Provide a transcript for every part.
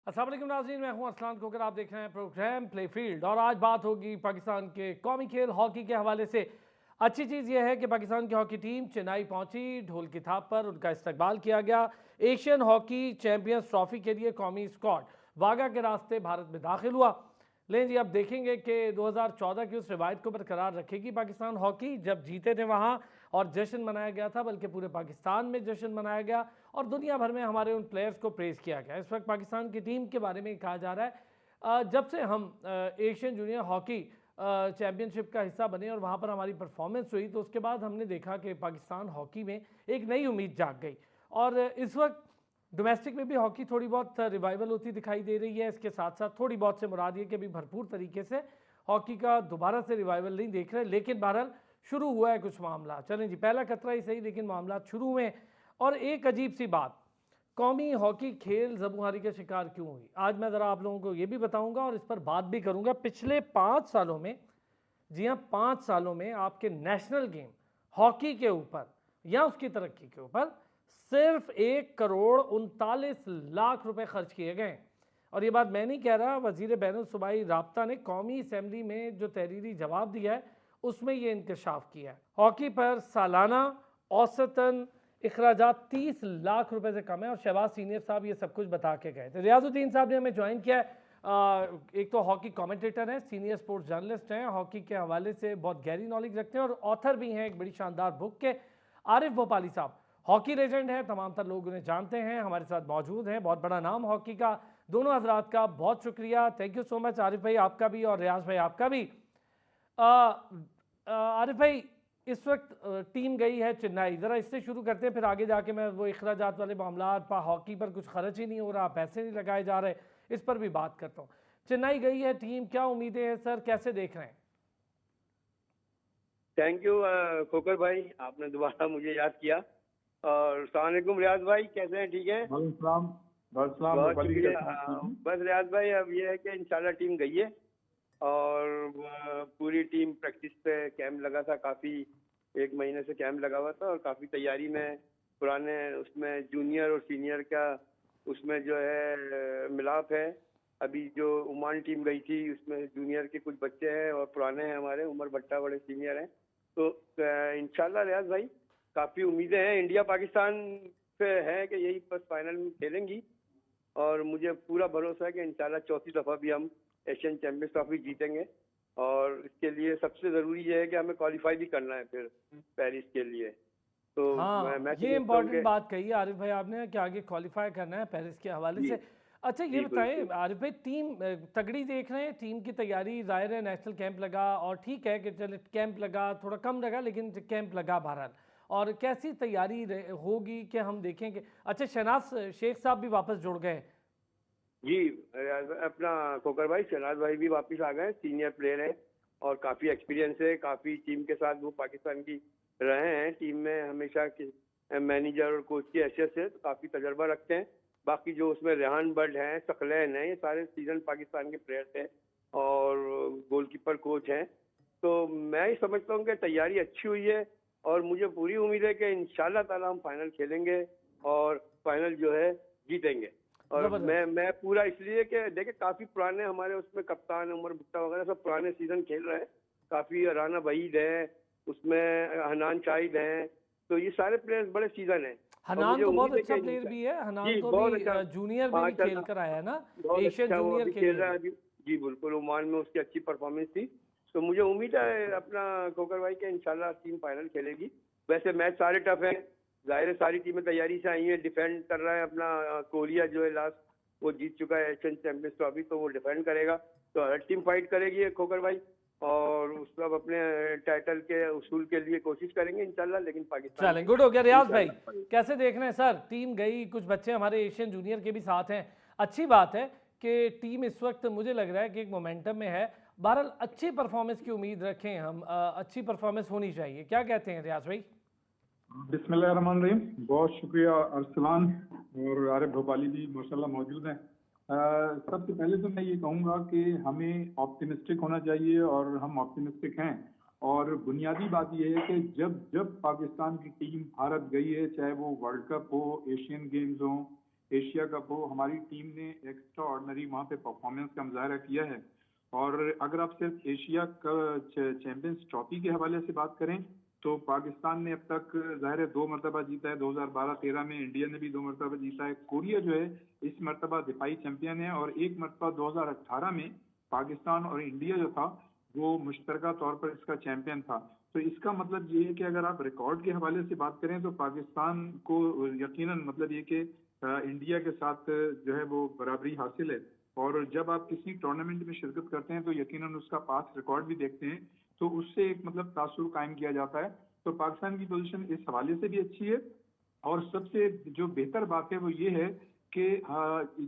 अस्सलाम वालेकुम नाज़रीन, मैं हूं अरसलान खोकर। आप देख रहे हैं प्रोग्राम प्ले फील्ड और आज बात होगी पाकिस्तान के कौमी खेल हॉकी के हवाले से। अच्छी चीज़ यह है कि पाकिस्तान की हॉकी टीम चेन्नई पहुंची, ढोल की थाप पर उनका इस्तकबाल किया गया। एशियन हॉकी चैंपियंस ट्रॉफी के लिए कौमी स्क्वाड वागा के रास्ते भारत में दाखिल हुआ। लें जी, अब देखेंगे कि 2014 की उस रिवायत को बरकरार रखेगी पाकिस्तान हॉकी, जब जीते थे वहाँ और जश्न मनाया गया था, बल्कि पूरे पाकिस्तान में जश्न मनाया गया और दुनिया भर में हमारे उन प्लेयर्स को प्रेज़ किया गया। इस वक्त पाकिस्तान की टीम के बारे में कहा जा रहा है जब से हम एशियन जूनियर हॉकी चैम्पियनशिप का हिस्सा बने और वहाँ पर हमारी परफॉर्मेंस हुई, तो उसके बाद हमने देखा कि पाकिस्तान हॉकी में एक नई उम्मीद जाग गई और इस वक्त डोमेस्टिक में भी हॉकी थोड़ी बहुत रिवाइवल होती दिखाई दे रही है। इसके साथ साथ थोड़ी बहुत से मुराद ये कि अभी भरपूर तरीके से हॉकी का दोबारा से रिवाइवल नहीं देख रहे, लेकिन बहरहाल शुरू हुआ है कुछ मामला। चलें जी, पहला खतरा ही सही, लेकिन मामला शुरू हुए। और एक अजीब सी बात, कौमी हॉकी खेल जबूहारी का शिकार क्यों हुई, आज मैं ज़रा आप लोगों को ये भी बताऊंगा और इस पर बात भी करूंगा। पिछले 5 सालों में, जी हाँ 5 सालों में आपके नेशनल गेम हॉकी के ऊपर या उसकी तरक्की के ऊपर सिर्फ 1 करोड़ 39 लाख रुपए खर्च किए गए। और ये बात मैं नहीं कह रहा, वजीर बैनुल सूबाई राब्ता ने कौमी असम्बली में जो तहरीरी जवाब दिया है उसमें ये इंकशाफ किया है। हॉकी पर सालाना औसतन अखराजात 30 लाख रुपए से कम है और शहबाज सीनियर साहब ये सब कुछ बता के गए थे। रियाजुद्दीन साहब ने हमें ज्वाइन किया है। एक तो हॉकी कमेंटेटर हैं, सीनियर स्पोर्ट्स जर्नलिस्ट हैं, हॉकी के हवाले से बहुत गहरी नॉलेज रखते हैं और ऑथर भी हैं एक बड़ी शानदार बुक के। आरिफ भोपाली साहब हॉकी लेजेंड है, तमाम तर लोग उन्हें जानते हैं, हमारे साथ मौजूद हैं, बहुत बड़ा नाम हॉकी का। दोनों हजरात का बहुत शुक्रिया, thank you so much. Arif भाई आपका भी और रियाज भाई आपका भी। आरिफ भाई, इस वक्त टीम गई है चेन्नई, ज़रा इससे शुरू करते हैं, फिर आगे जाके मैं वो अखराजात वाले मामला, हॉकी पर कुछ खर्च ही नहीं हो रहा, पैसे नहीं लगाए जा रहे, इस पर भी बात करता हूँ। चेन्नई गई है टीम, क्या उम्मीदें हैं सर, कैसे देख रहे हैं? थैंक यू खोकर भाई, आपने दोबारा मुझे याद किया। और अस्सलाम वालेकुम रियाज भाई, कैसे हैं? ठीक है, बहुत शुक्रिया। बस रियाज भाई, अब ये है कि इंशाल्लाह टीम गई है और पूरी टीम प्रैक्टिस पे कैंप लगा था, काफ़ी 1 महीने से कैंप लगा हुआ था और काफ़ी तैयारी में पुराने उसमें जूनियर और सीनियर का उसमें जो है मिलाप है। अभी जो ओमान टीम गई थी उसमें जूनियर के कुछ बच्चे हैं और पुराने हैं, हमारे उमर भट्टा बड़े सीनियर हैं। तो इंशाल्लाह रियाज भाई, काफ़ी उम्मीदें हैं। इंडिया पाकिस्तान पे है कि यही बस फाइनल में खेलेंगी और मुझे पूरा भरोसा है कि इंशाल्लाह चौथी दफ़ा भी हम एशियन चैंपियंस ट्रॉफी जीतेंगे। और इसके लिए सबसे ज़रूरी ये है कि हमें क्वालिफाई भी करना है फिर पेरिस के लिए। तो हाँ, मैं ये समझता हूँ इंपॉर्टेंट कि बात कही है आरिफ भाई आपने कि आगे क्वालिफाई करना है पेरिस के हवाले जी से। अच्छा ये जी बताएं बिल्कुल। आरिफ भाई, टीम तगड़ी देख रहे हैं, टीम की तैयारी, जाहिर है नेशनल कैंप लगा और ठीक है कि चले कैंप लगा, थोड़ा कम लगा लेकिन कैंप लगा बहरहाल। और कैसी तैयारी होगी कि हम देखेंगे। अच्छा, शहनाज शेख साहब भी वापस जुड़ गए। जी अपना खोकर भाई, शहनाज भाई भी वापस आ गए, सीनियर प्लेयर हैं और काफ़ी एक्सपीरियंस है, काफ़ी टीम के साथ वो पाकिस्तान की रहे हैं, टीम में हमेशा मैनेजर और कोच की हैसियत से, तो काफ़ी तजर्बा रखते हैं। बाकी जो उसमें रेहान बर्ड हैं, सकलैन हैं, ये सारे सीजन पाकिस्तान के प्लेयर्स हैं और गोलकीपर कोच हैं। तो मैं ही समझता हूँ कि तैयारी अच्छी हुई है और मुझे पूरी उम्मीद है कि इंशाल्लाह ताला हम फाइनल खेलेंगे और फाइनल जो है जीतेंगे। और जबरदस्त। मैं पूरा इसलिए कि देखिए काफ़ी पुराने हमारे उसमें कप्तान उमर भुट्टा वगैरह सब पुराने सीजन खेल रहे हैं, काफ़ी राना वहीद है, उसमें हनान शाहिद हैं, तो ये सारे प्लेयर्स बड़े सीजन हैं और हनान मुझे तो बहुत उम्मीद है अच्छा प्लेयर कि भी है, हनान जी तो बहुत अभी अच्छा, जूनियर में भी खेल माशाल्लाह कर आया है ना, बहुत एशियन अच्छा वो जूनियर अभी के खेल लिए रहा है भी। अभी। जी बिल्कुल, ओमान में उसकी अच्छी परफॉर्मेंस थी। तो मुझे उम्मीद है अपना खोकर भाई के इंशाल्लाह टीम फाइनल खेलेगी। वैसे मैच सारे टफ हैं, जाहिर है सारी टीमें तैयारी से आई हैं, डिफेंड कर रहा है अपना कोरिया जो है लास्ट वो जीत चुका है एशियन चैंपियंस ट्रॉफी, तो वो डिफेंड करेगा। तो हर टीम फाइट करेगी खोकर भाई और उस सब अपने टाइटल के उसूल के लिए कोशिश करेंगे इंशाल्लाह, लेकिन पाकिस्तान चलें, की गुड हो गया। रियाज भाई इंशाल्लाह। कैसे देख रहे हैं सर, टीम गई, कुछ बच्चे हमारे एशियन जूनियर के भी साथ हैं, अच्छी बात है कि टीम इस वक्त मुझे लग रहा है कि एक मोमेंटम में है। बहरहाल अच्छी परफॉर्मेंस की उम्मीद रखें हम, अच्छी परफॉर्मेंस होनी चाहिए, क्या कहते हैं रियाज भाई? बिस्मिल्लाहिर्रहमानिर्रहीम। बहुत शुक्रिया अरसलान और आरिफ भोपाली भी माशाल्लाह मौजूद हैं। सबसे पहले तो मैं ये कहूँगा कि हमें ऑप्टिमिस्टिक होना चाहिए और हम ऑप्टिमिस्टिक हैं। और बुनियादी बात यह है कि जब जब पाकिस्तान की टीम भारत गई है, चाहे वो वर्ल्ड कप हो, एशियन गेम्स हो एशिया कप हो, हमारी टीम ने एक्स्ट्रा ऑर्डिनरी वहाँ पे परफॉर्मेंस का मुजाहरा किया है। और अगर आप सिर्फ एशिया चैंपियंस ट्रॉफी के हवाले से बात करें तो पाकिस्तान ने अब तक ज़ाहिर है 2 मरतबा जीता है। 2012-13 में इंडिया ने भी 2 मरतबा जीता है। कोरिया जो है इस मरतबा दिफाई चैंपियन है, और एक मरतबा 2018 में पाकिस्तान और इंडिया जो था वो मुश्तरका तौर पर इसका चैंपियन था। तो इसका मतलब ये है कि अगर आप रिकॉर्ड के हवाले से बात करें तो पाकिस्तान को यकीनन मतलब ये कि इंडिया के साथ जो है वो बराबरी हासिल है। और जब आप किसी टूर्नामेंट में शिरकत करते हैं तो यकीनन उसका पास्ट रिकॉर्ड भी देखते हैं, तो उससे एक मतलब तासुर कायम किया जाता है। तो पाकिस्तान की पोजीशन इस हवाले से भी अच्छी है। और सबसे जो बेहतर बात है वो ये है कि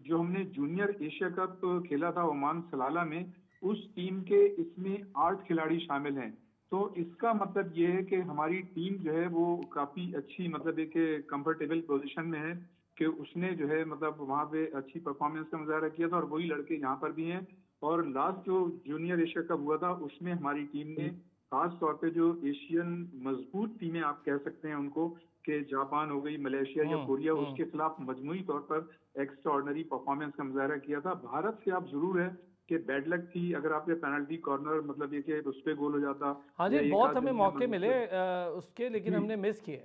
जो हमने जूनियर एशिया कप खेला था ओमान सलाला में, उस टीम के इसमें 8 खिलाड़ी शामिल हैं। तो इसका मतलब ये है कि हमारी टीम जो है वो काफ़ी अच्छी मतलब एक कंफर्टेबल पोजीशन में है कि उसने जो है मतलब वहाँ पे अच्छी परफॉर्मेंस का मुजाहरा किया था, और वही लड़के यहाँ पर भी हैं। और लास्ट जो जूनियर एशिया कप हुआ था उसमें हमारी टीम ने खास तौर पे जो एशियन मजबूत टीमें आप कह सकते हैं उनको, कि जापान हो गई, मलेशिया या कोरिया, उसके खिलाफ मजमूई तौर पर एक्स्ट्रा ऑर्डिनरी परफॉर्मेंस का मुजाहरा किया था। भारत से आप जरूर है कि बैड लक थी, अगर आपके पेनल्टी कॉर्नर मतलब ये कि उस पे गोल हो जाता। हाँ जी, बहुत हमें मौके मिले उसके, लेकिन हमने मिस किए।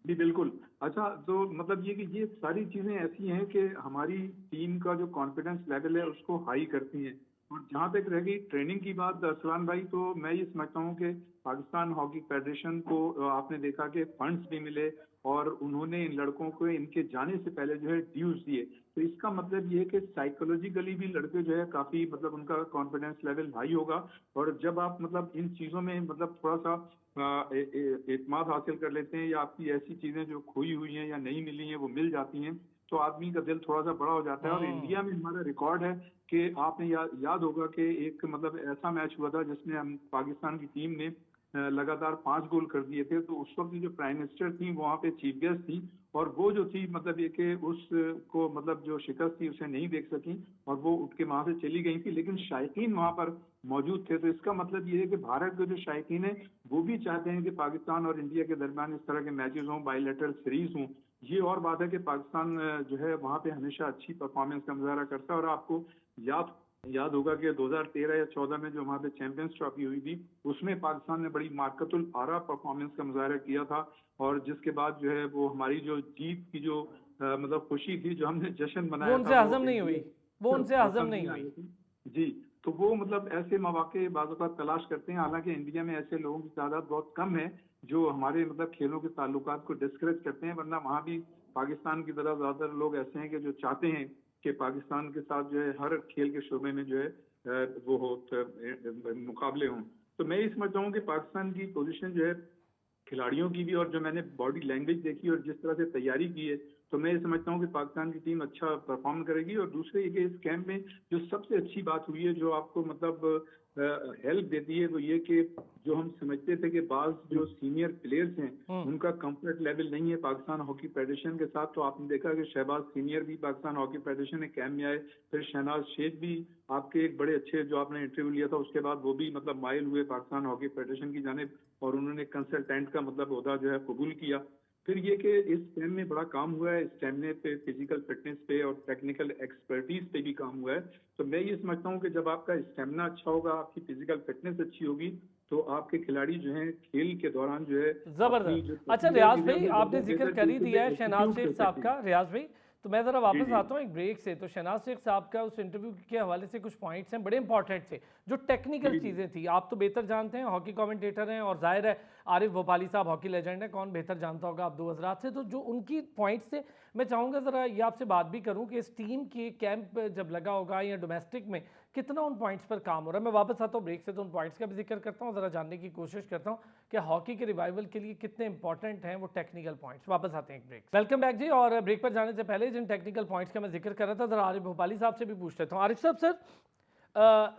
जी बिल्कुल। अच्छा, तो मतलब ये कि ये सारी चीजें ऐसी हैं कि हमारी टीम का जो कॉन्फिडेंस लेवल है उसको हाई करती हैं। और जहाँ तक रह गई ट्रेनिंग की बात अरसलान भाई, तो मैं ये समझता हूँ कि पाकिस्तान हॉकी फेडरेशन को आपने देखा कि फंड्स भी मिले, और उन्होंने इन लड़कों को इनके जाने से पहले जो है ड्यूज दिए। तो इसका मतलब ये है कि साइकोलॉजिकली भी लड़के जो है काफी मतलब उनका कॉन्फिडेंस लेवल हाई होगा। और जब आप मतलब इन चीजों में मतलब थोड़ा सा एतमाद हासिल कर लेते हैं, या आपकी ऐसी चीजें जो खोई हुई हैं या नहीं मिली हैं वो मिल जाती हैं, तो आदमी का दिल थोड़ा सा बड़ा हो जाता है। और इंडिया में हमारा रिकॉर्ड है कि आपने याद होगा कि एक मतलब ऐसा मैच हुआ था जिसमें हम पाकिस्तान की टीम ने लगातार 5 गोल कर दिए थे। तो उस वक्त की जो प्राइम मिनिस्टर थी वहाँ पे चीफ गेस्ट थी, और वो जो थी मतलब ये कि उसको मतलब जो शिकस्त थी उसे नहीं देख सकी, और वो उठ के वहां से चली गई थी, लेकिन शायकीन वहां पर मौजूद थे। तो इसका मतलब ये है कि भारत के जो शायकीन है वो भी चाहते हैं कि पाकिस्तान और इंडिया के दरमियान इस तरह के मैचेस हों, बायलैटरल सीरीज हों। ये और बात है कि पाकिस्तान जो है वहाँ पे हमेशा अच्छी परफॉर्मेंस का मुजाहरा करता है। और आपको याद होगा कि 2013 या 14 में जो वहाँ पे चैंपियंस ट्रॉफी हुई थी उसमें पाकिस्तान ने बड़ी मार्कतुल आरा परफॉर्मेंस का मुजाहरा किया था। और जिसके बाद जो है वो हमारी जो जीत की जो मतलब खुशी थी, जो हमने जश्न मनाया वो उनसे हजम नहीं हुई, वो उनसे हजम नहीं हुई जी। तो वो मतलब ऐसे मौके बाज़-औक़ात तलाश करते हैं। हालांकि इंडिया में ऐसे लोगों की तादाद बहुत कम है जो हमारे मतलब खेलों के ताल्लुकात को डिस्करेज करते हैं, वरना वहाँ भी पाकिस्तान की तरह ज़्यादातर लोग ऐसे हैं कि जो चाहते हैं कि पाकिस्तान के साथ जो है हर खेल के शोबे में जो है वो हो मुकाबले हों। तो मैं ये समझता हूँ कि पाकिस्तान की पोजीशन जो है खिलाड़ियों की भी, और जो मैंने बॉडी लैंग्वेज देखी और जिस तरह से तैयारी की है, तो मैं ये समझता हूँ कि पाकिस्तान की टीम अच्छा परफॉर्म करेगी। और दूसरे ये इस कैंप में जो सबसे अच्छी बात हुई है, जो आपको मतलब हेल्प देती है, वो ये कि जो हम समझते थे कि बाज जो सीनियर प्लेयर्स हैं उनका कंफर्ट लेवल नहीं है पाकिस्तान हॉकी फेडरेशन के साथ, तो आपने देखा कि शहबाज सीनियर भी पाकिस्तान हॉकी फेडरेशन के कैंप में आए। फिर शहनाज शेख भी आपके एक बड़े अच्छे, जो आपने इंटरव्यू लिया था उसके बाद वो भी मतलब माइल हुए पाकिस्तान हॉकी फेडरेशन की जानिब, और उन्होंने कंसल्टेंट का मतलब ओहदा जो है कबूल किया। फिर ये कि इस कैंप में बड़ा काम हुआ है, स्टेमिना पे, फिजिकल फिटनेस पे और टेक्निकल एक्सपर्टीज पे भी काम हुआ है। तो मैं ये समझता हूँ कि जब आपका स्टेमिना अच्छा होगा, आपकी फिजिकल फिटनेस अच्छी होगी, तो आपके खिलाड़ी जो हैं खेल के दौरान जो है जबरदस्त। अच्छा रियाज भाई, आपने जिक्र कर ही दिया है शहनाज शेख साहब का, रियाज भाई तो मैं ज़रा वापस आता हूँ एक ब्रेक से। तो शहनाज शेख साहब का उस इंटरव्यू के हवाले से कुछ पॉइंट्स हैं बड़े इंपॉर्टेंट थे, जो टेक्निकल चीज़ें थी। आप तो बेहतर जानते हैं, हॉकी कमेंटेटर हैं, और जाहिर है आरिफ भोपाली साहब हॉकी लेजेंड हैं, कौन बेहतर जानता होगा आप दो हज़रात से। तो जो उनकी पॉइंट्स थे, मैं चाहूँगा ज़रा ये आपसे बात भी करूँ कि इस टीम के कैंप जब लगा होगा या डोमेस्टिक में कितना उन पॉइंट्स पर काम हो रहा है। मैं वापस आता हूँ ब्रेक से, तो उन पॉइंट्स का भी जिक्र करता हूँ, ज़रा जानने की कोशिश करता हूँ कि हॉकी के रिवाइवल के लिए कितने इंपॉर्टेंट हैं वो टेक्निकल पॉइंट्स। वापस आते हैं एक ब्रेक। वेलकम बैक जी। और ब्रेक पर जाने से पहले जिन टेक्निकल पॉइंट्स का मैं जिक्र कर रहा था, ज़रा आरिफ भोपाली साहब से भी पूछ लेता हूँ। आरिफ साहब सर,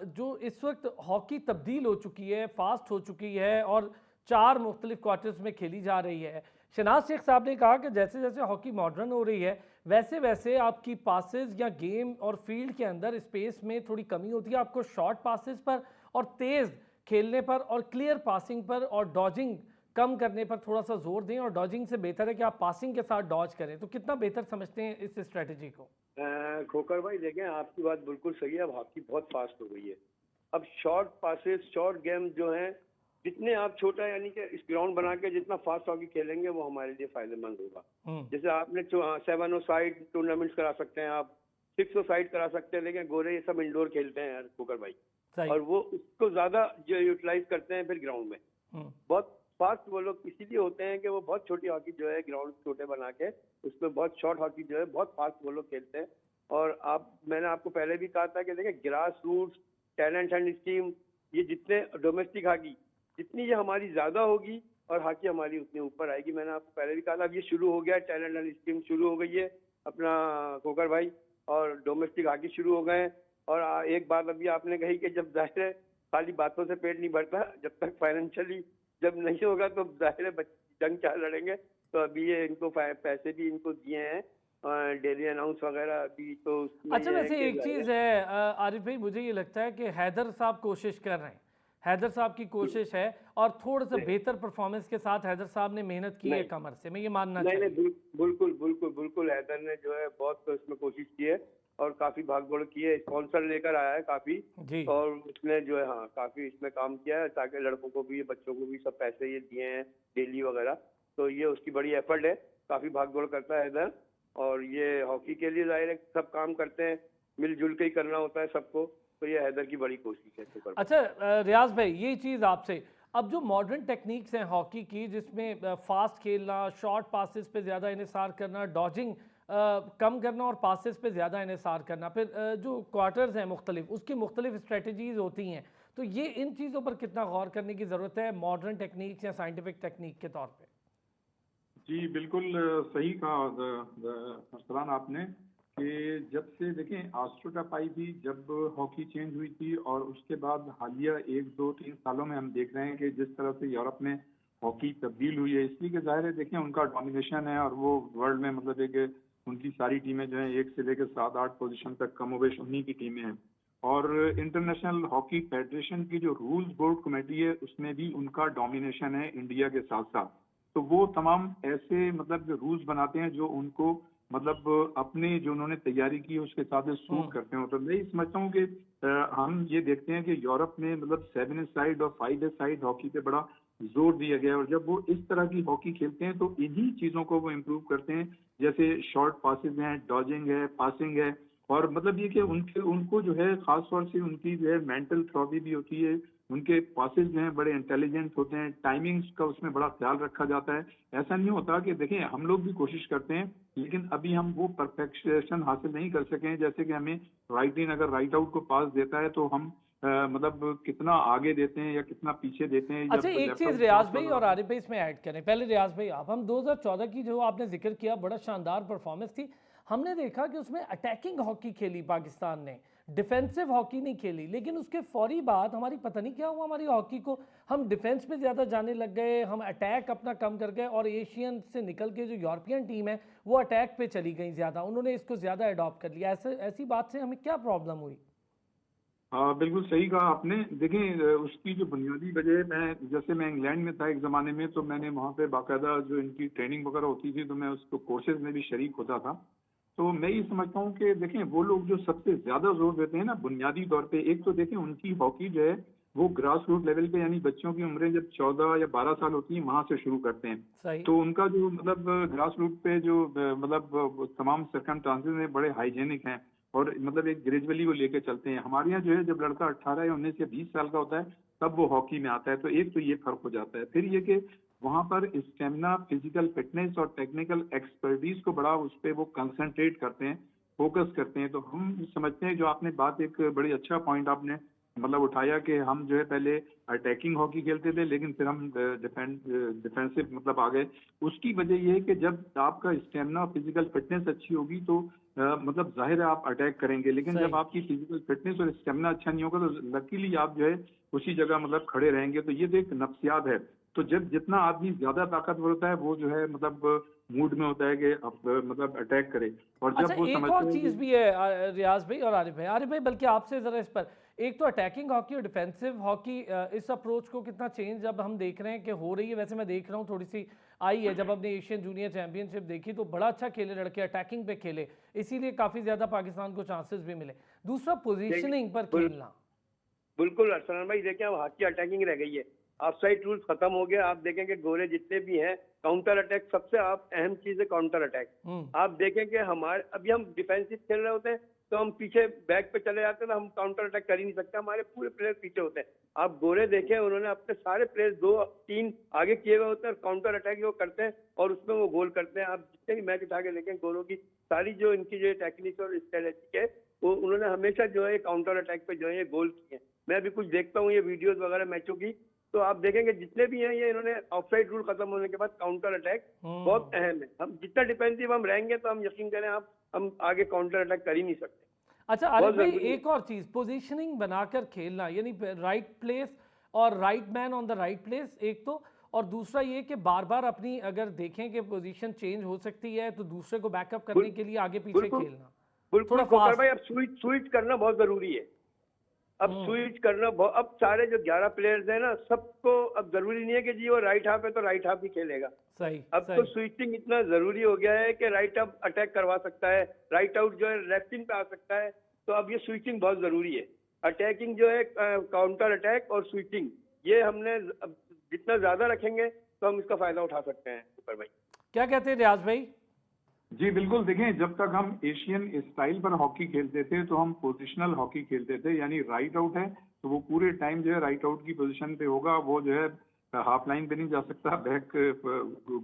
जो इस वक्त हॉकी तब्दील हो चुकी है, फास्ट हो चुकी है, और 4 मुख्तलिफ क्वार्टर्स में खेली जा रही है। शहनाज शेख साहब ने कहा कि जैसे जैसे हॉकी मॉडर्न हो रही है, वैसे वैसे आपकी पासेस या गेम और फील्ड के अंदर स्पेस में थोड़ी कमी होती है। आपको शॉर्ट पासेस पर और तेज़ खेलने पर और क्लियर पासिंग पर और डॉजिंग कम करने पर थोड़ा सा जोर दें और डॉजिंग से बेहतर है कि आप पासिंग के साथ डॉज करें, तो कितना बेहतर समझते हैं इस स्ट्रेटजी को? खोकर भाई देखें, आपकी बात बिल्कुल सही है। अब हॉकी बहुत फास्ट हो गई है। अब शॉर्ट पासेस, शॉर्ट गेम जो हैं, जितने आप छोटा यानी कि इस ग्राउंड बना के जितना फास्ट हॉकी खेलेंगे वो हमारे लिए फायदेमंद होगा। जैसे आपने 7 साइड टूर्नामेंट्स करा सकते हैं, आप 6 साइड करा सकते हैं, लेकिन गोरे ये सब इंडोर खेलते हैं यार खोकर भाई, और वो उसको ज्यादा जो यूटिलाइज करते हैं फिर ग्राउंड में। बहुत फास्ट वो लोग इसीलिए होते हैं कि वो बहुत छोटी हॉकी जो है ग्राउंड छोटे बना के उसमें बहुत शॉर्ट हॉकी जो है बहुत फास्ट वो लोग खेलते हैं। और मैंने आपको पहले भी कहा था कि देखिए, grass roots, talent and scheme, ये जितने डोमेस्टिक हॉकी जितनी ये हमारी ज्यादा होगी और हॉकी हमारी उतनी ऊपर आएगी। मैंने आपको पहले भी कहा था, अब ये शुरू हो गया, टैलेंट एंड स्कीम शुरू हो गई है अपना खोकर भाई, और डोमेस्टिक हॉकी शुरू हो गए हैं। और एक बात अभी आपने कही कि जब जाहिर है खाली बातों से पेट नहीं भरता, जब तक फाइनेंशियली जब नहीं होगा तो जाहिर है जंग क्या लड़ेंगे। तो अभी ये इनको पैसे भी इनको दिए हैं, डेली अनाउंस वगैरह अभी तो। अच्छा, वैसे एक चीज़ है आरिफ भाई, मुझे ये लगता है कि हैदर साहब कोशिश कर रहे हैं, हैदर साहब की कोशिश है और थोड़ा सा बेहतर परफॉर्मेंस के साथ हैदर साहब ने मेहनत की है कमर से, मैं ये मानना चाहिए। नहीं, बिल्कुल बिल्कुल बिल्कुल हैदर ने जो है बहुत इसमें कोशिश की है और काफी भागदौड़ की है, स्पॉन्सर लेकर आया है काफी जी। और उसने जो है हाँ काफी इसमें काम किया है, ताकि लड़कों को भी बच्चों को भी सब पैसे ये दिए हैं डेली वगैरह। तो ये उसकी बड़ी एफर्ट है, काफी भागदौड़ करता है हैदर। और ये हॉकी के लिए जाहिर है सब काम करते हैं, मिलजुल के ही करना होता है सबको, तो ये हैदर की बड़ी कोशिश है। अच्छा रियाज भाई, ये चीज़ आपसे, अब जो मॉडर्न टेक्निक्स हैं हॉकी की, जिसमें फास्ट खेलना, शॉर्ट पासिस पे ज़्यादा इन्हिसार करना, डॉजिंग कम करना और पासिस पे ज़्यादा इन्हिसार करना, फिर जो क्वार्टर्स हैं मुख्तलिफ, उसकी मुख्तलिफ स्ट्रेटजीज होती हैं, तो ये इन चीज़ों पर कितना गौर करने की ज़रूरत है मॉडर्न टेक्निक्स या साइंटिफिक टेक्निक के तौर पर? जी बिल्कुल सही कहा अरसलान आपने कि जब से देखें ऑस्ट्रोटाप आई थी, जब हॉकी चेंज हुई थी, और उसके बाद हालिया 1-2-3 सालों में हम देख रहे हैं कि जिस तरह से यूरोप में हॉकी तब्दील हुई है, इसलिए कि जाहिर है देखें उनका डोमिनेशन है और वो वर्ल्ड में मतलब एक उनकी सारी टीमें जो हैं 1 से लेकर 7-8 पोजीशन तक कमोबेश उन्हीं की टीमें हैं। और इंटरनेशनल हॉकी फेडरेशन की जो रूल्स बोर्ड कमेटी है उसमें भी उनका डोमिनेशन है इंडिया के साथ साथ। तो वो तमाम ऐसे मतलब जो रूल्स बनाते हैं जो उनको मतलब अपने जो उन्होंने तैयारी की उसके साथ सूट करते हैं। तो मैं ये समझता हूँ कि हम ये देखते हैं कि यूरोप में मतलब 7 साइड और 5 साइड हॉकी पे बड़ा जोर दिया गया है, और जब वो इस तरह की हॉकी खेलते हैं तो इन्हीं चीजों को वो इम्प्रूव करते हैं, जैसे शॉर्ट पासिस हैं, डॉजिंग है, पासिंग है, और मतलब ये कि उनको जो है खास तौर से उनकी जो है मेंटल थ्रॉबी भी होती है, उनके पासेस जो हैं बड़े इंटेलिजेंट होते हैं, टाइमिंग्स का उसमें बड़ा ख्याल रखा जाता है। ऐसा नहीं होता कि देखिए हम लोग भी कोशिश करते हैं लेकिन अभी हम वो परफेक्शन हासिल नहीं कर सके हैं, जैसे कि हमें राइट इन अगर राइट आउट को पास देता है तो हम मतलब कितना आगे देते हैं या कितना पीछे देते हैं। अच्छा, एक चीज़ रियाज भाई और आरिफ भाई इसमें ऐड करें, पहले रियाज भाई आप, हम 2014 की जो आपने जिक्र किया, बड़ा शानदार परफॉर्मेंस थी, हमने देखा कि उसमें अटैकिंग हॉकी खेली पाकिस्तान ने, डिफेंसिव हॉकी नहीं खेली, लेकिन उसके फौरी बाद हमारी पता नहीं क्या हुआ, हमारी हॉकी को हम डिफेंस पे ज़्यादा जाने लग गए, हम अटैक अपना कम कर गए, और एशियन से निकल के जो यूरोपियन टीम है वो अटैक पे चली गई ज़्यादा, उन्होंने इसको ज़्यादा अडॉप्ट कर लिया। ऐसी बात से हमें क्या प्रॉब्लम हुई? हाँ बिल्कुल सही कहा आपने। देखें उसकी जो बुनियादी वजह, मैं इंग्लैंड में था एक ज़माने में, तो मैंने वहाँ पे बाकायदा जो इनकी ट्रेनिंग वगैरह होती थी तो मैं उसको कोर्सेज में भी शरीक होता था। तो मैं ये समझता हूँ कि देखें वो लोग जो सबसे ज़्यादा जोर देते हैं ना बुनियादी तौर पे, एक तो देखें उनकी हॉकी जो है वो ग्रास रूट लेवल पे, यानी बच्चों की उम्रें जब 14 या 12 साल होती हैं वहाँ से शुरू करते हैं। तो उनका जो मतलब ग्रास रूट पे जो मतलब तमाम सर्कमस्टांसेस हैं बड़े हाइजेनिक हैं और मतलब एक ग्रेजुअली वो लेके चलते हैं। हमारे यहाँ जो है जब लड़का 18 या 19 या 20 साल का होता है तब वो हॉकी में आता है, तो एक तो ये फर्क हो जाता है। फिर ये कि वहाँ पर स्टेमिना, फिजिकल फिटनेस और टेक्निकल एक्सपर्टीज को बड़ा उस पर वो कंसंट्रेट करते हैं, फोकस करते हैं। तो हम समझते हैं, जो आपने बात एक बड़ी अच्छा पॉइंट आपने मतलब उठाया कि हम जो है पहले अटैकिंग हॉकी खेलते थे लेकिन फिर हम डिफेंसिव मतलब आ गए। उसकी वजह ये है कि जब आपका स्टेमिना, फिजिकल फिटनेस अच्छी होगी तो मतलब जाहिर है आप अटैक करेंगे, लेकिन जब आपकी फिजिकल फिटनेस और स्टेमिना अच्छा नहीं होगा तो लकीली आप जो है उसी जगह मतलब खड़े रहेंगे। तो ये तो एक नफ्सियात है। तो जब जितना आदमी ज्यादा ताकतवर होता है वो जो है मतलब मूड में होता है कि अब मतलब अटैक करे, और जब अच्छा, वो एक समझते और हैं चीज भी है रियाज भाई और आरिफ भाई बल्कि आपसे जरा इस पर, एक तो अटैकिंग हॉकी और डिफेंसिव हॉकी, इस अप्रोच को कितना चेंज अब हम देख रहे हैं कि हो रही है। वैसे मैं देख रहा हूँ थोड़ी सी आई है, जब हमने एशियन जूनियर चैंपियनशिप देखी तो बड़ा अच्छा खेले लड़के, अटैकिंग पे खेले, इसीलिए काफी ज्यादा पाकिस्तान को चांसेस भी मिले। दूसरा पोजीशनिंग पर खेलना। बिल्कुल अरसलान भाई, देखिए अब हॉकी अटैकिंग रह गई है, ऑफसाइड रूल्स खत्म हो गया। आप देखेंगे गोरे जितने भी हैं, काउंटर अटैक सबसे आप अहम चीज है, काउंटर अटैक। आप देखेंगे हमारे अभी हम डिफेंसिव खेल रहे होते हैं तो हम पीछे बैक पे चले जाते हैं ना, हम काउंटर अटैक कर ही नहीं सकते, हमारे पूरे प्लेयर पीछे होते हैं। आप गोरे देखें, उन्होंने अपने सारे प्लेयर 2-3 आगे किए हुए होते हैं, काउंटर अटैक वो करते हैं और उसमें वो गोल करते हैं। आप जितने भी मैच उठा के देखें, गोरों की सारी जो इनकी जो टेक्निक और स्ट्रेटेजी है, वो उन्होंने हमेशा जो है काउंटर अटैक पे जो है ये गोल किए हैं। मैं भी कुछ देखता हूँ ये वीडियोस वगैरह मैचों की, तो आप देखेंगे जितने भी हैं ये इन्होंने ऑफसाइड रूल खत्म होने के बाद काउंटर अटैक बहुत अहम है। हम जितना डिफेंसिव हम रहेंगे तो हम यकीन करें आप हम आगे काउंटर अटैक कर ही नहीं सकते। अच्छा आरिफ भाई, एक और चीज, पोजीशनिंग बनाकर खेलना, यानी राइट प्लेस और right man on the right place, एक तो, और दूसरा ये कि बार बार अपनी अगर देखें कि पोजीशन चेंज हो सकती है तो दूसरे को बैकअप करने के लिए आगे पीछे खेलना बिल्कुल थोड़ा खोकर फास्ट। भाई, अब स्विच करना बहुत जरूरी है। अब स्विच करना अब सारे जो 11 प्लेयर्स हैं ना, सबको अब जरूरी नहीं है कि जी वो राइट हाफ है तो राइट हाफ ही खेलेगा। सही, अब तो स्विचिंग इतना जरूरी हो गया है कि राइट अप अटैक करवा सकता है, राइट आउट जो है लेफ्ट इन पे आ सकता है। तो अब ये स्विचिंग बहुत जरूरी है। अटैकिंग जो है काउंटर अटैक और स्विचिंग, ये हमने जितना ज्यादा रखेंगे तो हम इसका फायदा उठा सकते हैं। ऊपर भाई क्या कहते हैं रियाज भाई? जी बिल्कुल, देखें जब तक हम एशियन स्टाइल पर हॉकी खेलते थे तो हम पोजिशनल हॉकी खेलते थे, यानी राइट आउट है तो वो पूरे टाइम जो है राइट आउट की पोजीशन पे होगा, वो जो है हाफ लाइन पे नहीं जा सकता, बैक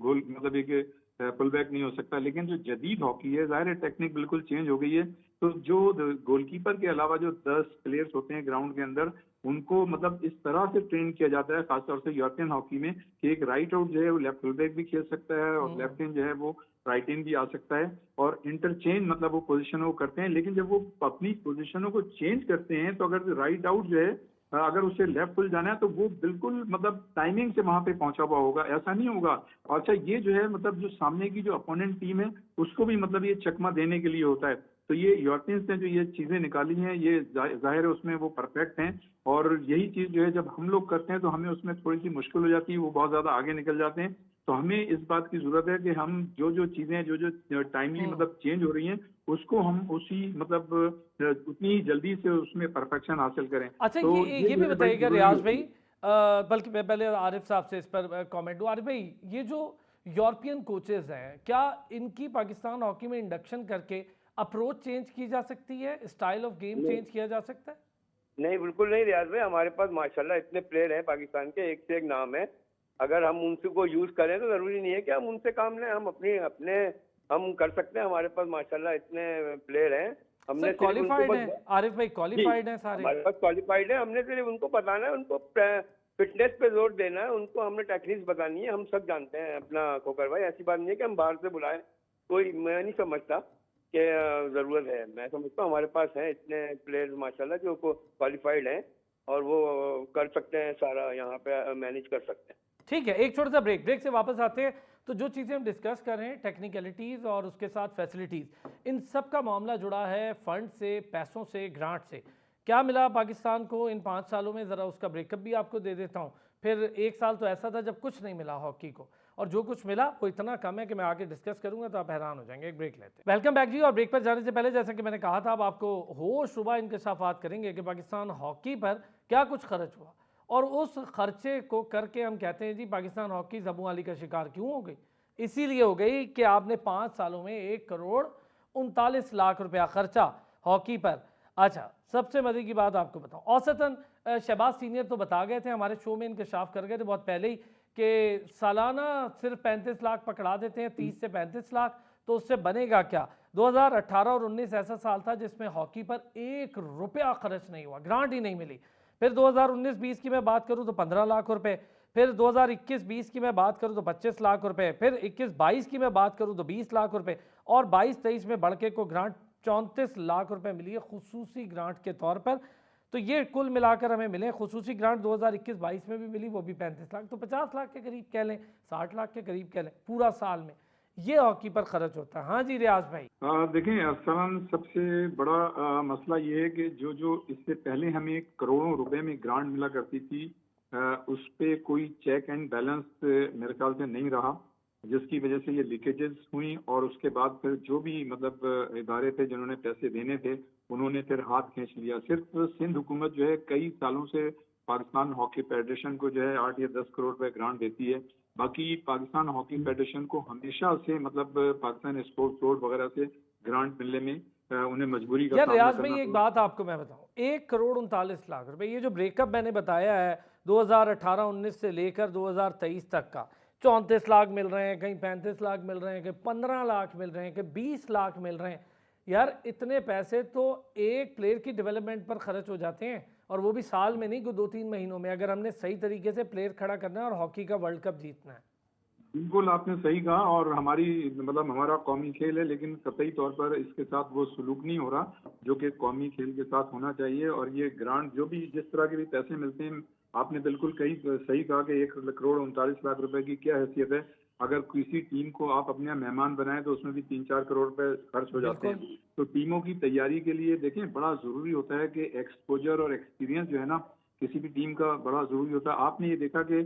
गोल मतलब एक पुल बैक नहीं हो सकता। लेकिन जो जदीद हॉकी है, जाहिर है टेक्निक बिल्कुल चेंज हो गई है, तो जो गोलकीपर के अलावा जो 10 प्लेयर्स होते हैं ग्राउंड के अंदर, उनको मतलब इस तरह से ट्रेन किया जाता है खासतौर से यूरोपियन हॉकी में कि एक राइट आउट जो है वो लेफ्ट फुल बैक भी खेल सकता है और लेफ्ट इन जो है वो राइट इन भी आ सकता है, और इंटरचेंज मतलब वो पोजीशन वो करते हैं। लेकिन जब वो अपनी पोजीशनों को चेंज करते हैं तो अगर राइट आउट जो है अगर उसे लेफ्ट फुल जाना है तो वो बिल्कुल मतलब टाइमिंग से वहां पे पहुंचा हुआ होगा, ऐसा नहीं होगा। और अच्छा ये जो है मतलब जो सामने की जो अपोनेंट टीम है उसको भी मतलब ये चकमा देने के लिए होता है। तो ये यूरोपियंस ने जो ये चीजें निकाली हैं ये जाहिर है उसमें वो परफेक्ट हैं, और यही चीज जो है जब हम लोग करते हैं तो हमें उसमें थोड़ी सी मुश्किल हो जाती है, वो बहुत ज्यादा आगे निकल जाते हैं। तो हमें इस बात की जरूरत है कि हम जो जो चीजें जो टाइमली मतलब चेंज हो रही हैं उसको हम उसी मतलब उतनी ही जल्दी से उसमें परफेक्शन हासिल करें। अच्छा तो ये भी बताइएगा रियाज भाई, बल्कि मैं पहले आरिफ साहब से इस पर कमेंट दूं। आरिफ भाई, ये जो यूरोपियन कोचेस हैं, क्या इनकी पाकिस्तान हॉकी में इंडक्शन करके अप्रोच चेंज की जा सकती है, स्टाइल ऑफ गेम चेंज किया जा सकता है? नहीं, बिल्कुल नहीं रियाज भाई, हमारे पास माशाल्लाह इतने प्लेयर हैं पाकिस्तान के, एक से एक नाम है। अगर हम उनसे को यूज करें तो जरूरी नहीं है कि हम उनसे काम लें, हम अपने हम कर सकते हैं। हमारे पास माशाल्लाह इतने प्लेयर हैं, हमने क्वालिफाइड है आरिफ भाई, क्वालिफाइड है सारे हमारे पास क्वालिफाइड है। हमने सिर्फ उनको बताना है, उनको फिटनेस पे जोर देना है, उनको हमने टेक्निक्स बतानी है। हम सब जानते हैं अपना खोकर भाई, ऐसी बात नहीं है कि हम बाहर से बुलाएं। कोई मैं नहीं समझता कि जरूरत है, मैं समझता हूँ हमारे पास हैं इतने प्लेयर्स माशाल्लाह जो क्वालिफाइड हैं और वो कर सकते हैं, सारा यहाँ पे मैनेज कर सकते हैं। ठीक है, एक छोटा सा ब्रेक से वापस आते हैं। तो जो चीज़ें हम डिस्कस कर रहे हैं, टेक्निकलिटीज़ और उसके साथ फैसिलिटीज़, इन सब का मामला जुड़ा है फंड से, पैसों से, ग्रांट से। क्या मिला पाकिस्तान को इन 5 सालों में, ज़रा उसका ब्रेकअप भी आपको दे देता हूँ। फिर एक साल तो ऐसा था जब कुछ नहीं मिला हॉकी को, और जो कुछ मिला वो इतना कम है कि मैं आगे डिस्कस करूंगा तो आप हैरान हो जाएंगे। एक ब्रेक लेते हैं। वेलकम बैक जी। और ब्रेक पर जाने से पहले, जैसा कि मैंने कहा था, अब आपको होश शुबा इंकशाफात करेंगे कि पाकिस्तान हॉकी पर क्या कुछ खर्च हुआ, और उस खर्चे को करके हम कहते हैं जी पाकिस्तान हॉकी ज़बू अली का शिकार क्यों हो गई। इसीलिए हो गई कि आपने 5 सालों में 1 करोड़ 39 लाख रुपया खर्चा हॉकी पर। अच्छा, सबसे मजे की बात आपको बताऊं, औसतन शहबाज सीनियर तो बता गए थे, हमारे शो में इंकशाफ कर गए थे बहुत पहले ही, कि सालाना सिर्फ 35 लाख पकड़ा देते हैं, 30 से 35 लाख, तो उससे बनेगा क्या। 2018 और 19 ऐसा साल था जिसमें हॉकी पर 1 रुपया खर्च नहीं हुआ, ग्रांट ही नहीं मिली। फिर 2019-20 की मैं बात करूं तो 15 लाख रुपए, फिर 2021-20 की मैं बात करूं तो 25 लाख रुपए, फिर 21-22 की मैं बात करूं तो 20 लाख रुपए, और 22-23 में बढ़के को ग्रांट 34 लाख रुपए मिली है खुसूसी ग्रांट के तौर पर। तो ये कुल मिलाकर हमें मिले। खुसूसी ग्रांट 2021-22 में भी मिली, वो भी 35 लाख, तो 50 लाख के करीब कह लें, 60 लाख के करीब कह लें पूरा साल में ये हॉकी पर खर्च होता है। हाँ जी रियाज भाई। देखिए अरसलान, सबसे बड़ा मसला ये है कि जो इससे पहले हमें करोड़ों रुपए में ग्रांट मिला करती थी, उस पे कोई चेक एंड बैलेंस मेरे ख्याल से नहीं रहा, जिसकी वजह से ये लीकेजेस हुई। और उसके बाद फिर जो भी मतलब इदारे थे जिन्होंने पैसे देने थे, उन्होंने फिर हाथ खींच लिया। सिर्फ सिंध हुकूमत जो है कई सालों से पाकिस्तान हॉकी फेडरेशन को जो है 8 या 10 करोड़ रुपए ग्रांट देती है। बाकी पाकिस्तान हॉकी फेडरेशन को हमेशा से मतलब पाकिस्तान स्पोर्ट्स बोर्ड वगैरह से ग्रांट मिलने में उन्हें मजबूरी का यार सामना रियाज करना भाई एक बात आपको मैं बताऊं, 1 करोड़ 39 लाख रुपए, ये जो ब्रेकअप मैंने बताया है 2018-19 से लेकर 2023 तक का, 34 लाख मिल रहे हैं, कहीं 35 लाख मिल रहे हैं, कहीं 15 लाख मिल रहे हैं, कहीं 20 लाख मिल रहे हैं। यार इतने पैसे तो एक प्लेयर की डेवलपमेंट पर खर्च हो जाते हैं, और वो भी साल में नहीं, 2-3 महीनों में, अगर हमने सही तरीके से प्लेयर खड़ा करना है और हॉकी का वर्ल्ड कप जीतना है। बिल्कुल आपने सही कहा, और हमारी मतलब हमारा कौमी खेल है, लेकिन कतई तौर पर इसके साथ वो सलूक नहीं हो रहा जो कि कौमी खेल के साथ होना चाहिए। और ये ग्रांट जो भी जिस तरह के भी पैसे मिलते हैं, आपने बिल्कुल सही कहा कि 1 करोड़ 39 लाख रुपए की क्या हैसियत है। अगर किसी टीम को आप अपने मेहमान बनाएं तो उसमें भी 3-4 करोड़ रुपए खर्च हो जाते हैं। तो टीमों की तैयारी के लिए देखें बड़ा जरूरी होता है कि एक्सपोजर और एक्सपीरियंस जो है ना किसी भी टीम का बड़ा जरूरी होता है। आपने ये देखा कि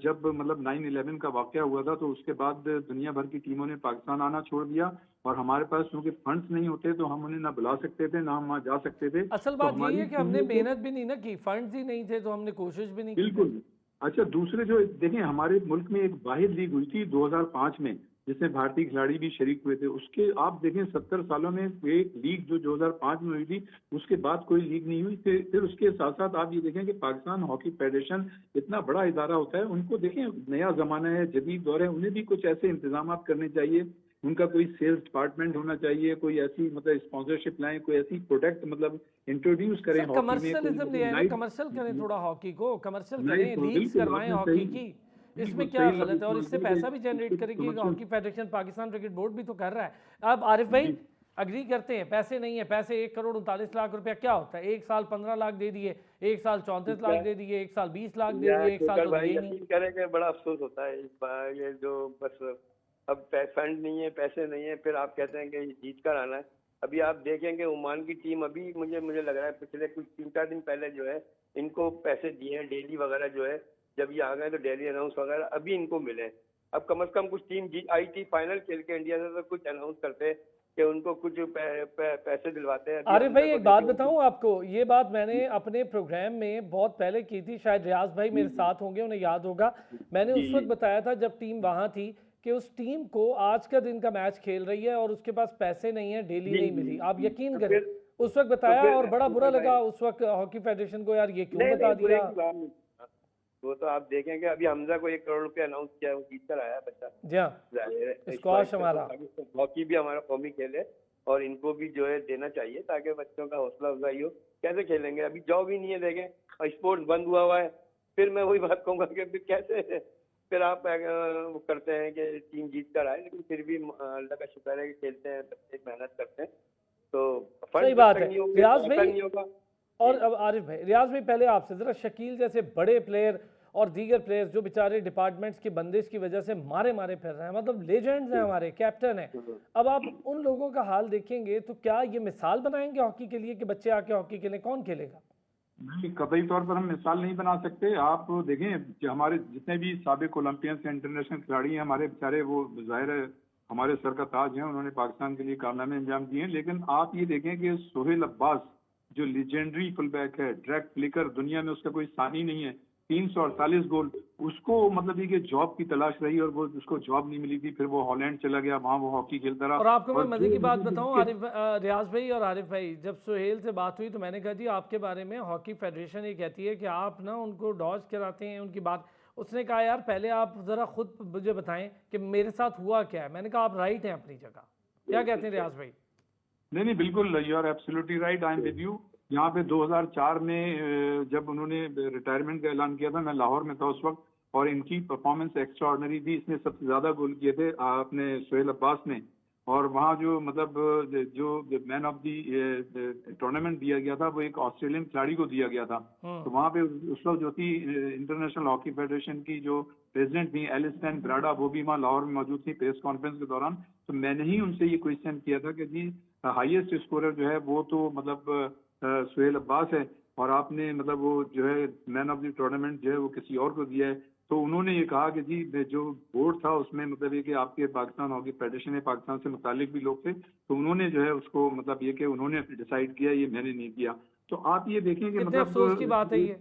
जब मतलब 9/11 का वाकया हुआ था तो उसके बाद दुनिया भर की टीमों ने पाकिस्तान आना छोड़ दिया, और हमारे पास क्योंकि फंड्स नहीं होते तो हम उन्हें ना बुला सकते थे, ना हम वहाँ जा सकते थे। असल तो बात यही है कि हमने टीमों को मेहनत भी नहीं ना की, फंड्स ही नहीं थे तो हमने कोशिश भी नहीं की। बिल्कुल। अच्छा, दूसरे जो देखें, हमारे मुल्क में एक वाहिद लीग हुई थी 2005 में, जिसमें भारतीय खिलाड़ी भी शरीक हुए थे। उसके आप देखें 70 सालों में एक लीग जो 2005 में हुई थी, उसके बाद कोई लीग नहीं हुई। फिर उसके साथ साथ आप ये देखें कि पाकिस्तान हॉकी फेडरेशन इतना बड़ा इदारा होता है, उनको देखें नया जमाना है, जदीद दौर है, उन्हें भी कुछ ऐसे इंतजाम करने चाहिए। उनका कोई सेल्स डिपार्टमेंट होना चाहिए, कोई ऐसी मतलब स्पॉन्सरशिप लाएं, कोई ऐसी प्रोडक्ट मतलब इंट्रोड्यूस करें हॉकी में। कमर्शियलिज्म ले आए ना, कमर्शियल करें थोड़ा हॉकी को, कमर्शियल करें, लीग्स बिल्कुल करवाएं आपने हॉकी सही की। इसमें बिल्कुल क्या सही गलत है, और इससे पैसा भी जनरेट करेगी hockey federation, Pakistan cricket board भी तो कर रहा है। अब आरिफ भाई अग्री करते हैं, पैसे नहीं है, पैसे 1 करोड़ 39 लाख रुपया क्या होता है? एक साल 15 लाख दे दिए, एक साल 34 लाख दे दिए, एक साल 20 लाख दे दिए, एक साल तो दिए ही नहीं। करे के बड़ा अफसोस होता है इस बार, ये जो बस अब फंड नहीं है, पैसे नहीं है, फिर आप कहते हैं कि जीत कर आना है। अभी आप देखेंगे ओमान की टीम, अभी मुझे लग रहा है पिछले कुछ 3-4 दिन पहले जो है इनको पैसे दिए हैं डेली वगैरह, जो है जब ये आ गए तो डेली अनाउंस वगैरह अभी इनको मिले। अब कम से कम कुछ टीम जीत आई थी फाइनल खेल के इंडिया से, तो कुछ अनाउंस करते कि उनको कुछ पैसे दिलवाते हैं। अरे भाई एक बात बताऊं आपको, ये बात मैंने अपने प्रोग्राम में बहुत पहले की थी, शायद रियाज भाई मेरे साथ होंगे, उन्हें याद होगा। मैंने उस वक्त बताया था जब टीम वहां थी कि उस टीम को आज का दिन का मैच खेल रही है और उसके पास पैसे नहीं है, डेली नहीं मिली। आप यकीन करें उस वक्त बताया, और बड़ा बुरा लगा उस वक्त हॉकी फेडरेशन को, यार ये क्यों बता दिया। वो तो आप देखेंगे, अभी हमजा को 1 करोड़ रुपए अनाउंस किया है, वो जीत कर आया बच्चा। जी हाँ, स्क्वाश हमारा, हॉकी भी हमारा कौमी खेल है, और इनको भी जो है देना चाहिए ताकि बच्चों का हौसला अफजाई हो। कैसे खेलेंगे, अभी जॉब ही नहीं है, देखें और स्पोर्ट्स बंद हुआ है। फिर मैं वही बात कहूँगा कि फिर कैसे फिर आप वो करते हैं कि टीम जीत कर आए, लेकिन फिर भी अल्लाह का शुक्र है कि खेलते हैं, बच्चे मेहनत करते हैं, तो सही बात है रियाज भाई। और अब आरिफ भाई, रियाज भाई पहले आपसे जरा, शकील जैसे बड़े प्लेयर और दीगर प्लेयर्स जो बेचारे डिपार्टमेंट्स की बंदिश की वजह से मारे फिर रहे हैं, मतलब लेजेंड्स हैं हमारे, कैप्टन हैं, अब आप उन लोगों का हाल देखेंगे तो क्या ये मिसाल बनाएंगे हॉकी के लिए कि बच्चे आके हॉकी खेलें? कौन खेलेगा? नहीं, कतई तौर पर हम मिसाल नहीं बना सकते। आप देखें हमारे जितने भी साबिक ओलंपियंस इंटरनेशनल खिलाड़ी हैं हमारे, बेचारे वो जाहिर है हमारे सर का ताज है, उन्होंने पाकिस्तान के लिए कारनामे अंजाम दिए हैं। लेकिन आप ये देखें कि सोहेल अब्बास जो लीजेंडरी फुलबैक है, ड्रैग फ्लिकर, दुनिया में उसका कोई सानी नहीं है, 348 गोल, उसको मतलब ये कि जॉब की तलाश रही और वो उसको जॉब नहीं मिली थी, फिर वो हॉलैंड चला गया, वहाँ वो हॉकी खेलता रहा। और आपको मैं मजे की बात बताऊं आरिफ, रियाज भाई और आरिफ भाई, जब सुहेल से बात हुई तो मैंने कहा जी आपके बारे में हॉकी फेडरेशन ये कहती है कि आप ना उनको डॉज कराते हैं उनकी बात। उसने कहा यार पहले आप जरा खुद मुझे बताएं कि मेरे साथ हुआ क्या है। मैंने कहा आप राइट हैं अपनी जगह, क्या कहते हैं रियाज भाई? नहीं बिल्कुल, you are absolutely right, I am with you. यहाँ पे 2004 में जब उन्होंने रिटायरमेंट का ऐलान किया था, मैं लाहौर में था उस वक्त, और इनकी परफॉर्मेंस एक्स्ट्रा ऑर्डिनरी थी। इसने सबसे ज्यादा गोल किए थे अपने सोहेल अब्बास ने, और वहाँ जो मतलब जो मैन ऑफ द टूर्नामेंट दिया गया था वो एक ऑस्ट्रेलियन खिलाड़ी को दिया गया था। तो वहाँ पे उस वक्त जो थी इंटरनेशनल हॉकी फेडरेशन की जो प्रेसिडेंट थी एलिसन ब्राडा, वो भी वहाँ लाहौर में मौजूद थी प्रेस कॉन्फ्रेंस के दौरान। तो मैंने ही उनसे ये क्वेश्चन किया था कि जी हाईएस्ट स्कोरर जो है वो तो मतलब सुहेल अब्बास है, और आपने मतलब वो जो है मैन ऑफ द टूर्नामेंट जो है वो किसी और को दिया है। तो उन्होंने ये कहा कि जी जो बोर्ड था उसमें मतलब ये कि आपके पाकिस्तान हॉकी फेडरेशन है, पाकिस्तान से मुतालिक भी लोग थे, तो उन्होंने जो है उसको मतलब ये कि उन्होंने डिसाइड किया, ये मैंने नहीं किया। तो आप ये देखें कि कितने अफसोस की बात है ये।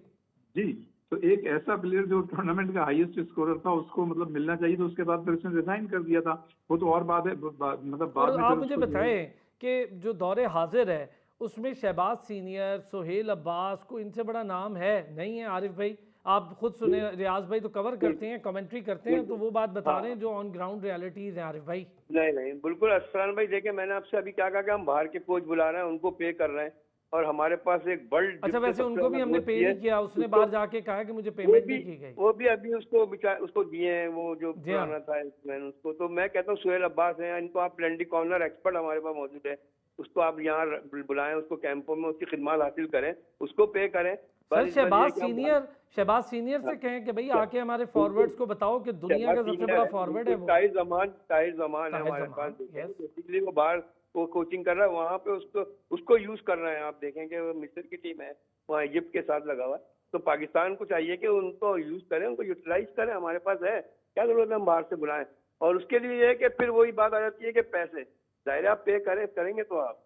जी, तो एक ऐसा प्लेयर जो टूर्नामेंट का हाईएस्ट स्कोरर था उसको मतलब मिलना चाहिए, तो उसके बाद फिर उसने रिजाइन कर दिया था। वो तो और बात है, मतलब बाद और में आप फिर मुझे उसको बताएं कि जो दौरे हाजिर है उसमें शहबाज सीनियर, सुहेल अब्बास, को इनसे बड़ा नाम है नहीं है? आरिफ भाई आप खुद सुने, रियाज भाई तो कवर करते हैं, कमेंट्री करते हैं, तो वो बात बता रहे हैं जो ऑन ग्राउंड रियलिटीज हैं। आरिफ भाई नहीं नहीं, बिल्कुल अरसलान भाई, देखिए मैंने आपसे अभी क्या कहा कि हम बाहर के कोच बुला रहे हैं, उनको पे कर रहे हैं, और हमारे पास एक वर्ल्ड अच्छा, वैसे उनको भी हमने पे नहीं किया, उसने बाहर जाके कहा कि मुझे पेमेंट नहीं की गई। वो भी अभी उसको दिए हैं, वो जो जी हाँ। पुराना था मैंने उसको। तो मैं कहता हूँ सुहेल अब्बास है, इनको आप प्लेंटी कॉर्नर एक्सपर्ट हमारे पास मौजूद है, उसको आप यहाँ बुलाएं, उसको कैंपों में उसकी खिदमत हासिल करें, उसको पे करें। सर इस बार ये है शहबाज सीनियर से कहें कि भाई आके हमारे फॉरवर्ड्स को बताओ कि दुनिया का सबसे बड़ा फॉरवर्ड है वो। ताहिर जमान है हमारे पास, बेसिकली वो बाहर वो कोचिंग कर रहा है, वहाँ पे उसको यूज कर रहे हैं। आप देखेंगे वो मिस्र की टीम है, वहाँ इजिप्ट के साथ लगा हुआ है। तो पाकिस्तान को चाहिए कि उनको यूज करें, उनको यूटिलाइज करें, हमारे पास है, क्या जरूरत है हम बाहर से बुलाएं। और उसके लिए ये है कि फिर वही बात आ जाती है कि पैसे, जाहिर है आप पे करेंगे तो आप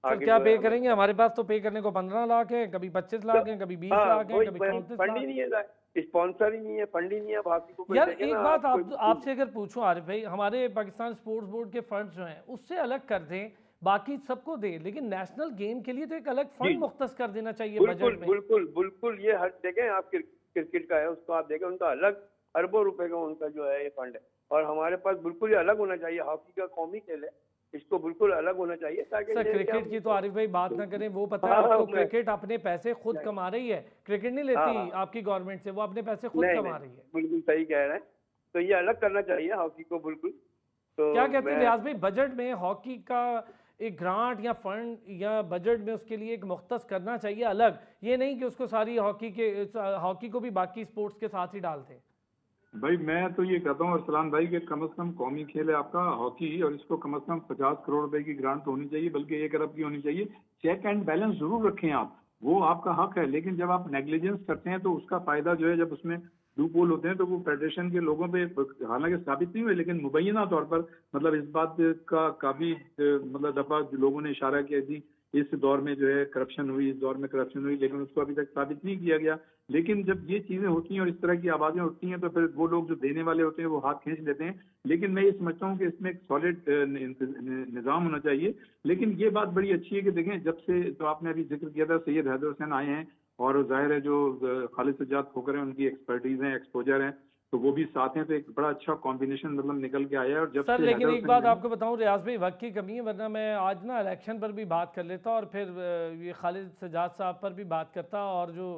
सर आगे क्या जो पे है करेंगे? हमारे पास तो पे करने को 15 लाख है, कभी 25 लाख है, कभी 20 लाख है, कभी 34 फंड ही लाख। नहीं है, स्पॉन्सर ही नहीं है, फंड ही नहीं है, बाकी को कोई यार देखे एक ना बात आप आपसे अगर पूछूं आरिफ भाई, हमारे पाकिस्तान स्पोर्ट्स बोर्ड के फंड्स जो हैं उससे अलग कर दें, बाकी सबको दें, लेकिन नेशनल गेम के लिए तो एक अलग जी फंड मुख्तस कर देना चाहिए बिल्कुल बजट में। बिल्कुल बिल्कुल। ये हर देखें आप, क्रिकेट का है उसको आप देखें, उनका अलग अरबों रुपए का उनका जो है ये फंड है, और हमारे पास बिल्कुल ही अलग होना चाहिए। हॉकी का कौमी खेल है, इसको बिल्कुल अलग होना चाहिए, ताकि सर ये क्रिकेट की तो आरिफ भाई बात ना करें, वो पता है हाँ आपको, मैं क्रिकेट अपने पैसे खुद कमा रही है, क्रिकेट नहीं हाँ लेती हाँ आपकी गवर्नमेंट से, वो अपने पैसे खुद नहीं कमा नहीं, रही है। बिल्कुल सही कह रहे हैं। तो ये अलग करना चाहिए हॉकी को बिल्कुल। तो क्या कहते हैं मैं रियाज भाई, बजट में हॉकी का एक ग्रांट या फंड या बजट में उसके लिए एक मुख्तस करना चाहिए अलग, ये नहीं कि उसको सारी हॉकी को भी बाकी स्पोर्ट्स के साथ ही डालते हैं। भाई मैं तो ये कहता हूँ अरसलान भाई कि कम से कम कौमी खेल है आपका हॉकी, और इसको कम से कम 50 करोड़ रुपए की ग्रांट होनी चाहिए, बल्कि 1 अरब की होनी चाहिए। चेक एंड बैलेंस जरूर रखें आप, वो आपका हक है, लेकिन जब आप नेग्लिजेंस करते हैं तो उसका फायदा जो है, जब उसमें लूप होल होते हैं तो वो फेडरेशन के लोगों पे, हालांकि साबित नहीं हुए, लेकिन मुबैना तौर पर मतलब इस बात का काफी मतलब दफा लोगों ने इशारा किया जी इस दौर में जो है करप्शन हुई, इस दौर में करप्शन हुई, लेकिन उसको अभी तक साबित नहीं किया गया। लेकिन जब ये चीजें होती हैं और इस तरह की आवाजें उठती हैं तो फिर वो लोग जो देने वाले होते हैं वो हाथ खींच लेते हैं। लेकिन मैं ये समझता हूँ कि इसमें एक सॉलिड निजाम होना चाहिए। लेकिन ये बात बड़ी अच्छी है कि देखें, जब से जो आपने अभी जिक्र किया था सैयद हैदर हुसैन आए हैं, और जाहिर है जो खालिद सज्जाद खोकर हैं उनकी एक्सपर्टीज है, एक्सपोजर है, तो वो भी साथ हैं, तो एक बड़ा अच्छा कॉम्बिनेशन मतलब निकल के आया है। और जब सर से लेकिन हैदर एक बात हुसैन आपको बताऊं रियाज भाई, वक्त की कमी है, वरना मैं आज ना इलेक्शन पर भी बात कर लेता और फिर ये खालिद सज्जाद साहब पर भी बात करता, और जो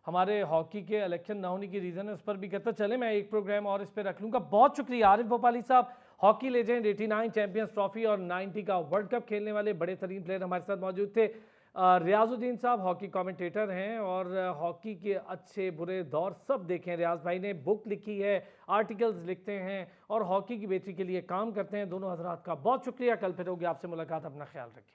हमारे हॉकी के इलेक्शन ना होने की रीज़न है उस पर भी कहता। चले मैं एक प्रोग्राम और इस पर रख लूँगा। बहुत शुक्रिया आरिफ भोपाली साहब, हॉकी लेजेंड, 89 चैंपियंस ट्रॉफी और 90 का वर्ल्ड कप खेलने वाले बड़े तरीन प्लेयर हमारे साथ मौजूद थे। रियाजुद्दीन साहब हॉकी कमेंटेटर हैं और हॉकी के अच्छे बुरे दौर सब देखें। रियाज भाई ने बुक लिखी है, आर्टिकल्स लिखते हैं और हॉकी की बेहतरी के लिए काम करते हैं। दोनों हजरात का बहुत शुक्रिया। कल फिर होगी आपसे मुलाकात, अपना ख्याल रखें।